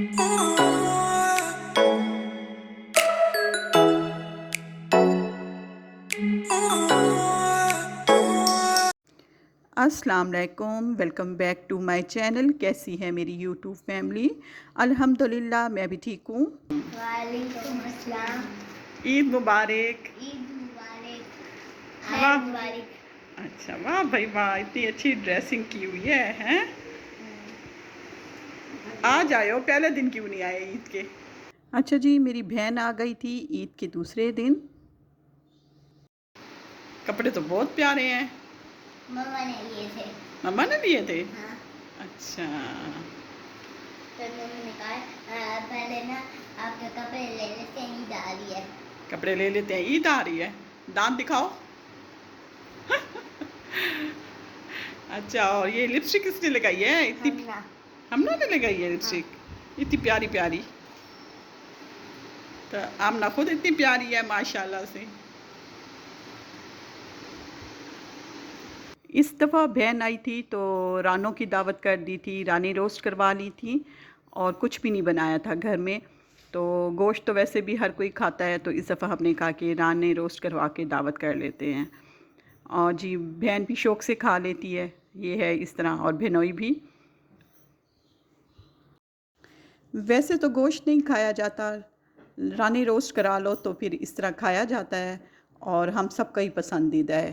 अस्सलाम वालेकुम, welcome back to my channel. कैसी है मेरी यूट्यूब फैमिली? अल्हम्दुलिल्लाह मैं भी ठीक हूँ। वालेकुम अस्सलाम। ईद मुबारक। ईद मुबारक। वाह, मुबारक। अच्छा वाह भाई वाह, इतनी अच्छी ड्रेसिंग की हुई है हैं? आज आए हो, पहले दिन क्यों नहीं आए ईद के? अच्छा जी, मेरी बहन आ गई थी ईद के दूसरे दिन। कपड़े तो बहुत प्यारे हैं। मम्मा ने लिए थे। मम्मा ने लिए थे? हाँ। अच्छा। तो मम्मी ने कहा पहले ना आपके कपड़े ले लेते हैं, ईद आ रही है। कपड़े ले लेते हैं, ईद आ रही है। दांत दिखाओ। अच्छा, और ये लिपस्टिक किसने लगाई है इतनी? हमना ने लगाई है लिपस्टिक। हाँ। इतनी प्यारी प्यारी। तो आमना खुद इतनी प्यारी है माशाल्लाह से। इस दफ़ा बहन आई थी तो रानों की दावत कर दी थी, रानी रोस्ट करवा ली थी और कुछ भी नहीं बनाया था घर में। तो गोश्त तो वैसे भी हर कोई खाता है, तो इस दफ़ा हमने कहा कि रानी रोस्ट करवा के दावत कर लेते हैं। और जी बहन भी शौक़ से खा लेती है, ये है इस तरह, और बहनोई भी। वैसे तो गोश्त नहीं खाया जाता, रानी रोस्ट करा लो तो फिर इस तरह खाया जाता है और हम सबका ही पसंदीदा है।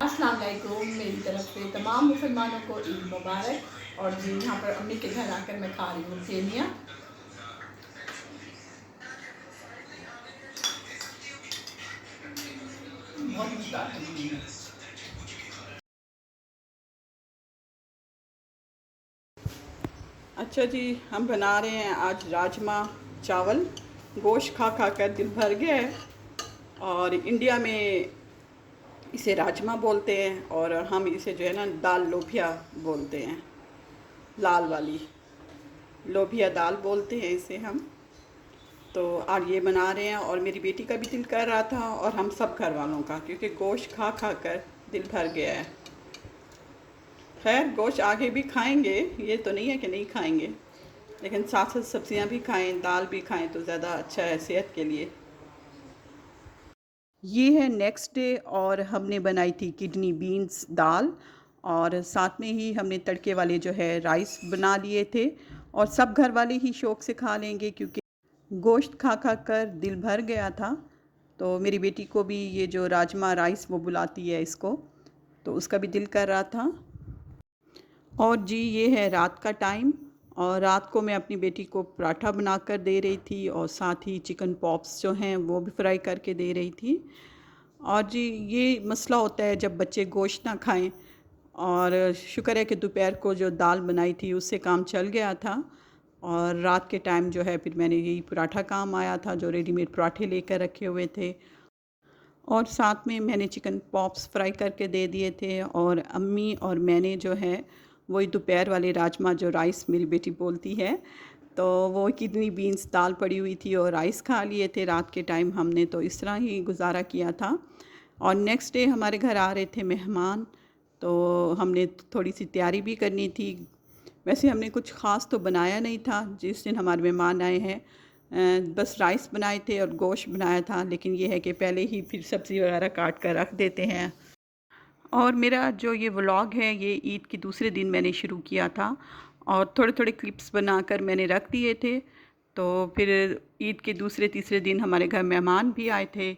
अस्सलाम वालेकुम, मेरी तरफ से तमाम मुसलमानों को ईद मुबारक। और जी यहाँ पर अम्मी के घर आकर मैं खा रही हूँ सेमियाँ। बहुत मज़ा है। अच्छा जी, हम बना रहे हैं आज राजमा चावल। गोश्त खा खा कर दिल भर गया है। और इंडिया में इसे राजमा बोलते हैं और हम इसे जो है ना दाल लोभिया बोलते हैं, लाल वाली लोभिया दाल बोलते हैं इसे हम। तो आज ये बना रहे हैं और मेरी बेटी का भी दिल कर रहा था और हम सब घर वालों का, क्योंकि गोश्त खा खा कर दिल भर गया है। खैर गोश्त आगे भी खाएंगे, ये तो नहीं है कि नहीं खाएंगे, लेकिन साथ साथ सब्जियां भी खाएं, दाल भी खाएं तो ज़्यादा अच्छा है सेहत के लिए। ये है नेक्स्ट डे और हमने बनाई थी किडनी बीन्स दाल, और साथ में ही हमने तड़के वाले जो है राइस बना लिए थे। और सब घर वाले ही शौक़ से खा लेंगे क्योंकि गोश्त खा खा कर दिल भर गया था। तो मेरी बेटी को भी ये जो राजमा राइस वो बुलाती है इसको, तो उसका भी दिल कर रहा था। और जी ये है रात का टाइम, और रात को मैं अपनी बेटी को पराठा बना कर दे रही थी और साथ ही चिकन पॉप्स जो हैं वो भी फ्राई करके दे रही थी। और जी ये मसला होता है जब बच्चे गोश्त ना खाएं, और शुक्र है कि दोपहर को जो दाल बनाई थी उससे काम चल गया था। और रात के टाइम जो है फिर मैंने यही पराठा काम आया था, जो रेडीमेड पराठे लेकर रखे हुए थे, और साथ में मैंने चिकन पॉप्स फ्राई करके दे दिए थे। और अम्मी और मैंने जो है वही दोपहर वाले राजमा जो राइस मेरी बेटी बोलती है, तो वो किडनी बीन्स दाल पड़ी हुई थी और राइस खा लिए थे रात के टाइम हमने, तो इस तरह ही गुजारा किया था। और नेक्स्ट डे हमारे घर आ रहे थे मेहमान, तो हमने थोड़ी सी तैयारी भी करनी थी। वैसे हमने कुछ ख़ास तो बनाया नहीं था जिस दिन हमारे मेहमान आए हैं, बस राइस बनाए थे और गोश्त बनाया था, लेकिन ये है कि पहले ही फिर सब्ज़ी वगैरह काट कर रख देते हैं। और मेरा जो ये व्लॉग है ये ईद के दूसरे दिन मैंने शुरू किया था और थोड़े थोड़े क्लिप्स बनाकर मैंने रख दिए थे। तो फिर ईद के दूसरे तीसरे दिन हमारे घर मेहमान भी आए थे,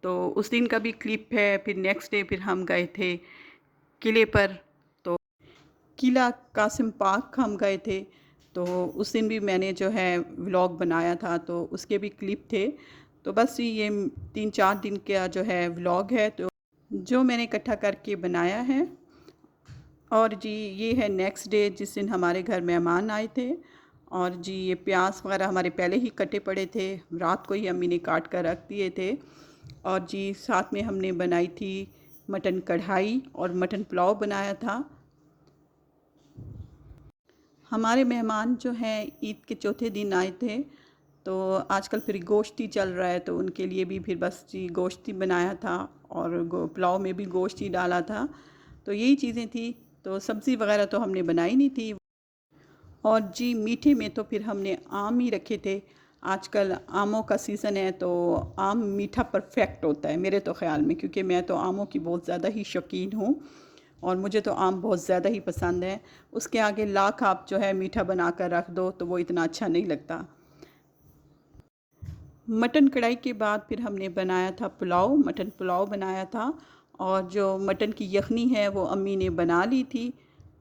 तो उस दिन का भी क्लिप है। फिर नेक्स्ट डे फिर हम गए थे किले पर, तो किला कासिम पार्क हम गए थे, तो उस दिन भी मैंने जो है व्लॉग बनाया था, तो उसके भी क्लिप थे। तो बस ये 3-4 दिन का जो है व्लॉग है तो जो मैंने इकट्ठा करके बनाया है। और जी ये है नेक्स्ट डे जिस दिन हमारे घर मेहमान आए थे। और जी ये प्याज वगैरह हमारे पहले ही कटे पड़े थे, रात को ही अम्मी ने काट कर रख दिए थे। और जी साथ में हमने बनाई थी मटन कढ़ाई और मटन पुलाव बनाया था। हमारे मेहमान जो हैं ईद के चौथे दिन आए थे, तो आजकल फिर गोश्त ही चल रहा है, तो उनके लिए भी फिर बस जी गोश्त ही बनाया था और पुलाव में भी गोश्त ही डाला था। तो यही चीज़ें थी, तो सब्ज़ी वगैरह तो हमने बनाई नहीं थी। और जी मीठे में तो फिर हमने आम ही रखे थे। आजकल आमों का सीज़न है तो आम मीठा परफेक्ट होता है मेरे तो ख़्याल में, क्योंकि मैं तो आमों की बहुत ज़्यादा ही शौकीन हूँ और मुझे तो आम बहुत ज़्यादा ही पसंद है। उसके आगे लाख आप जो है मीठा बना कर रख दो तो वो इतना अच्छा नहीं लगता। मटन कढ़ाई के बाद फिर हमने बनाया था पुलाव, मटन पुलाव बनाया था। और जो मटन की यखनी है वो अम्मी ने बना ली थी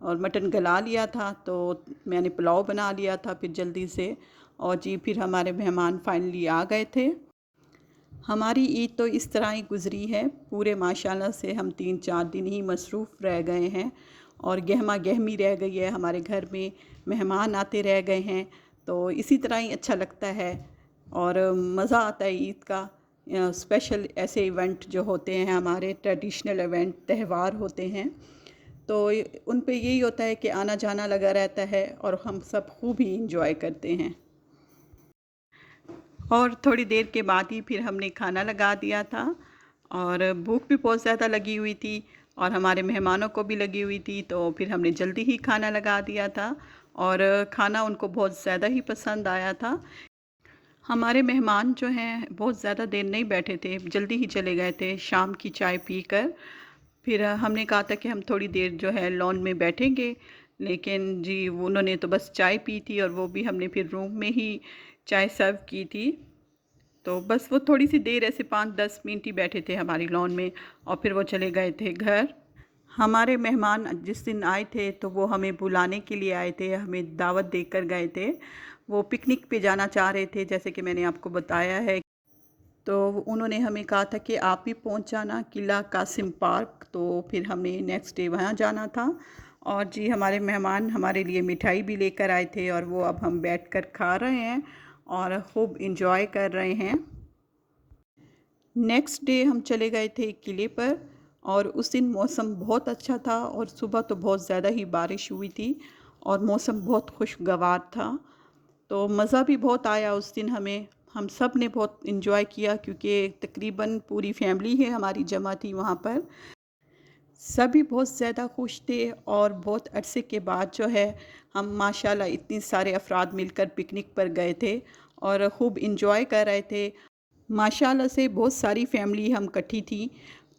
और मटन गला लिया था, तो मैंने पुलाव बना लिया था फिर जल्दी से। और जी फिर हमारे मेहमान फाइनली आ गए थे। हमारी ईद तो इस तरह ही गुज़री है, पूरे माशाल्लाह से हम 3-4 दिन ही मसरूफ़ रह गए हैं और गहमा गहमी रह गई है हमारे घर में, मेहमान आते रह गए हैं। तो इसी तरह ही अच्छा लगता है और मज़ा आता है ईद का। स्पेशल ऐसे इवेंट जो होते हैं हमारे ट्रेडिशनल इवेंट त्यौहार होते हैं, तो उन पे यही होता है कि आना जाना लगा रहता है और हम सब खूब ही इंजॉय करते हैं। और थोड़ी देर के बाद ही फिर हमने खाना लगा दिया था और भूख भी बहुत ज़्यादा लगी हुई थी और हमारे मेहमानों को भी लगी हुई थी, तो फिर हमने जल्दी ही खाना लगा दिया था और खाना उनको बहुत ज़्यादा ही पसंद आया था। हमारे मेहमान जो हैं बहुत ज़्यादा देर नहीं बैठे थे, जल्दी ही चले गए थे शाम की चाय पीकर। फिर हमने कहा था कि हम थोड़ी देर जो है लॉन में बैठेंगे, लेकिन जी उन्होंने तो बस चाय पी थी और वो भी हमने फिर रूम में ही चाय सर्व की थी। तो बस वो थोड़ी सी देर ऐसे 5-10 मिनट ही बैठे थे हमारी लॉन में और फिर वो चले गए थे घर। हमारे मेहमान जिस दिन आए थे तो वो हमें बुलाने के लिए आए थे, हमें दावत देकर गए थे। वो पिकनिक पे जाना चाह रहे थे जैसे कि मैंने आपको बताया है। तो उन्होंने हमें कहा था कि आप भी पहुंच जाना किला कासिम पार्क, तो फिर हमने नेक्स्ट डे वहाँ जाना था। और जी हमारे मेहमान हमारे लिए मिठाई भी लेकर आए थे और वो अब हम बैठकर खा रहे हैं और खूब इंजॉय कर रहे हैं। नेक्स्ट डे हम चले गए थे किले पर और उस दिन मौसम बहुत अच्छा था और सुबह तो बहुत ज़्यादा ही बारिश हुई थी और मौसम बहुत खुशगवार था। तो मज़ा भी बहुत आया उस दिन हमें, हम सब ने बहुत इन्जॉय किया क्योंकि तकरीबन पूरी फैमिली है हमारी जमा थी वहाँ पर। सभी बहुत ज़्यादा खुश थे और बहुत अरसे के बाद जो है हम माशाल्लाह इतने सारे अफराद मिलकर पिकनिक पर गए थे और खूब इन्जॉय कर रहे थे। माशाल्लाह से बहुत सारी फैमिली हम इकट्ठी थी,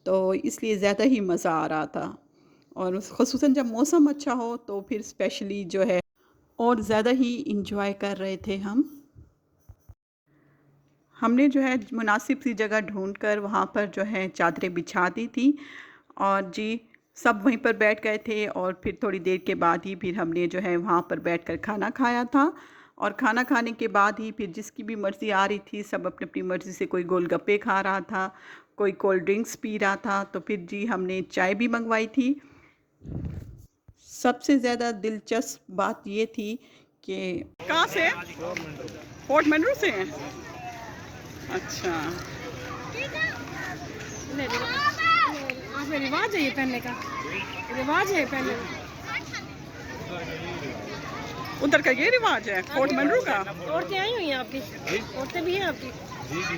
तो इसलिए ज़्यादा ही मज़ा आ रहा था और ख़ुसूसन जब मौसम अच्छा हो तो फिर स्पेशली जो है और ज़्यादा ही इंजॉय कर रहे थे हम। हमने जो है मुनासिब सी जगह ढूंढकर वहाँ पर जो है चादरें बिछा दी थी और जी सब वहीं पर बैठ गए थे और फिर थोड़ी देर के बाद ही फिर हमने जो है वहाँ पर बैठकर खाना खाया था। और खाना खाने के बाद ही फिर जिसकी भी मर्ज़ी आ रही थी, सब अपनी अपनी मर्ज़ी से, कोई गोलगप्पे खा रहा था, कोई कोल्ड ड्रिंक्स पी रहा था, तो फिर जी हमने चाय भी मंगवाई थी। सबसे ज़्यादा दिलचस्प बात ये थी कि कहाँ से फोर्ट मंडरू से हैं? अच्छा। रिवाज है ये पहनने का, रिवाज है पहनने का। उधर का ये रिवाज है फोर्ट मंडरू का। औरतें आई हुई हैं आपकी, औरतें भी हैं आपकी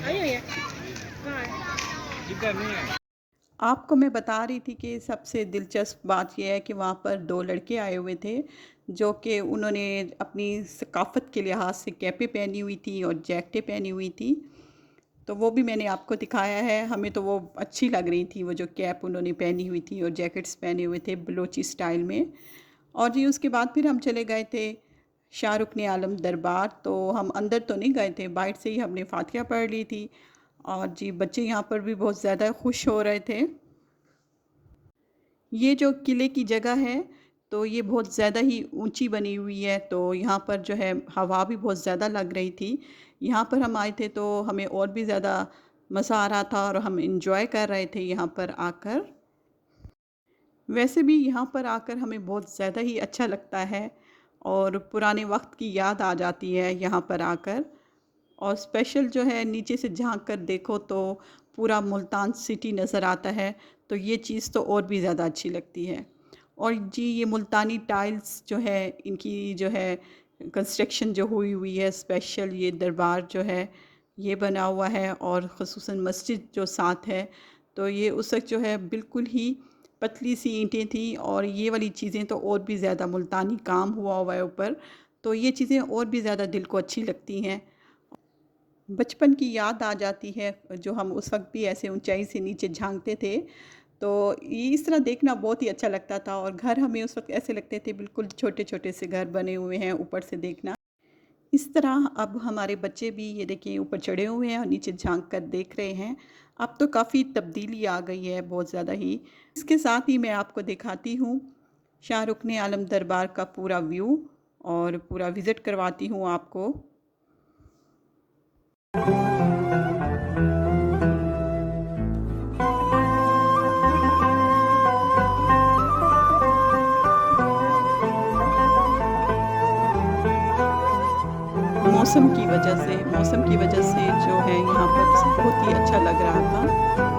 आई हुई हैं, कहाँ है? आपको मैं बता रही थी कि सबसे दिलचस्प बात यह है कि वहाँ पर 2 लड़के आए हुए थे जो कि उन्होंने अपनी सकाफ़त के लिहाज से कैपें पहनी हुई थी और जैकेटें पहनी हुई थी, तो वो भी मैंने आपको दिखाया है। हमें तो वो अच्छी लग रही थी, वो जो कैप उन्होंने पहनी हुई थी और जैकेट्स पहने हुए थे बलोची स्टाइल में। और जी उसके बाद फिर हम चले गए थे शाहरुख ने आलम दरबार, तो हम अंदर तो नहीं गए थे, बाहर से ही हमने फातिहा पढ़ ली थी। और जी बच्चे यहाँ पर भी बहुत ज़्यादा खुश हो रहे थे। ये जो किले की जगह है तो ये बहुत ज़्यादा ही ऊंची बनी हुई है, तो यहाँ पर जो है हवा भी बहुत ज़्यादा लग रही थी। यहाँ पर हम आए थे तो हमें और भी ज़्यादा मज़ा आ रहा था और हम इंजॉय कर रहे थे यहाँ पर आकर। वैसे भी यहाँ पर आकर हमें बहुत ज़्यादा ही अच्छा लगता है और पुराने वक्त की याद आ जाती है यहाँ पर आकर। और स्पेशल जो है नीचे से झांक कर देखो तो पूरा मुल्तान सिटी नज़र आता है, तो ये चीज़ तो और भी ज़्यादा अच्छी लगती है। और जी ये मुल्तानी टाइल्स जो है इनकी जो है कंस्ट्रक्शन जो हुई हुई है, स्पेशल ये दरबार जो है ये बना हुआ है और ख़ुसूसन मस्जिद जो साथ है, तो ये उस वक्त जो है बिल्कुल ही पतली सी ईंटें थी और ये वाली चीज़ें तो और भी ज़्यादा मुल्तानी काम हुआ हुआ है ऊपर, तो ये चीज़ें और भी ज़्यादा दिल को अच्छी लगती हैं। बचपन की याद आ जाती है, जो हम उस वक़्त भी ऐसे ऊँचाई से नीचे झाँकते थे, तो इस तरह देखना बहुत ही अच्छा लगता था। और घर हमें उस वक़्त ऐसे लगते थे बिल्कुल छोटे-छोटे से घर बने हुए हैं ऊपर से देखना। इस तरह अब हमारे बच्चे भी ये देखिए ऊपर चढ़े हुए हैं और नीचे झाँक कर देख रहे हैं। अब तो काफ़ी तब्दीली आ गई है, बहुत ज़्यादा ही। इसके साथ ही मैं आपको दिखाती हूँ शाहरुख़ आलम दरबार का पूरा व्यू और पूरा विज़िट करवाती हूँ आपको। मौसम की वजह से जो है यहाँ पर बहुत ही अच्छा लग रहा था।